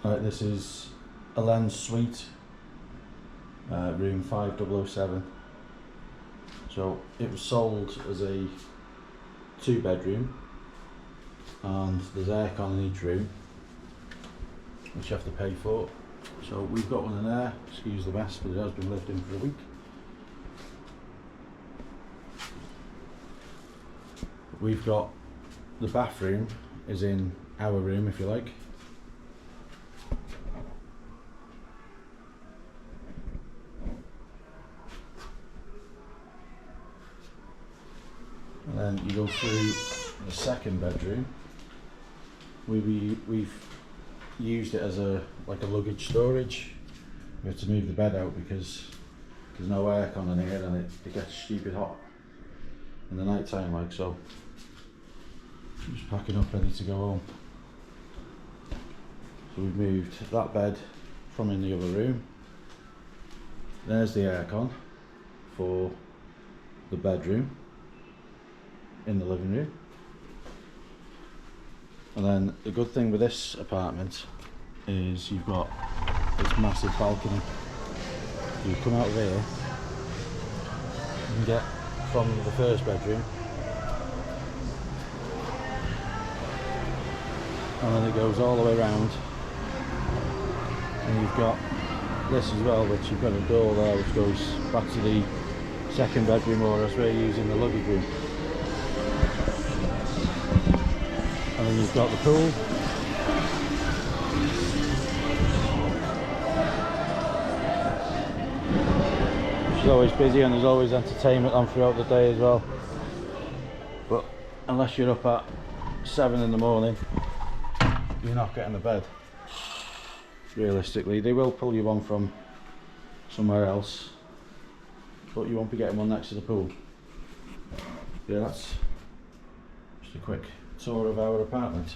Right, this is Alenz Suite, room 5007. So it was sold as a 2-bedroom, and there's aircon in each room, which you have to pay for. So we've got one in there, excuse the mess, but it has been lived in for a week. We've got the bathroom is in our room, if you like. And then you go through the second bedroom. We've used it as a luggage storage. We had to move the bed out because there's no aircon in here, and it gets stupid hot in the night time, like so. Just packing up, ready to go home. So we've moved that bed from in the other room. There's the aircon for the bedroom in the living room. And then the good thing with this apartment is you've got this massive balcony. You come out of here, you can get from the first bedroom, and then it goes all the way around, and you've got this as well, which you've got a door there which goes back to the second bedroom, or as we're using the luggage room. And then you've got the pool, which is always busy, and there's always entertainment on throughout the day as well. But unless you're up at 7 in the morning, you're not getting to bed. Realistically, they will pull you one from somewhere else, but you won't be getting one next to the pool. Yeah, that's just a quick tour of our apartment.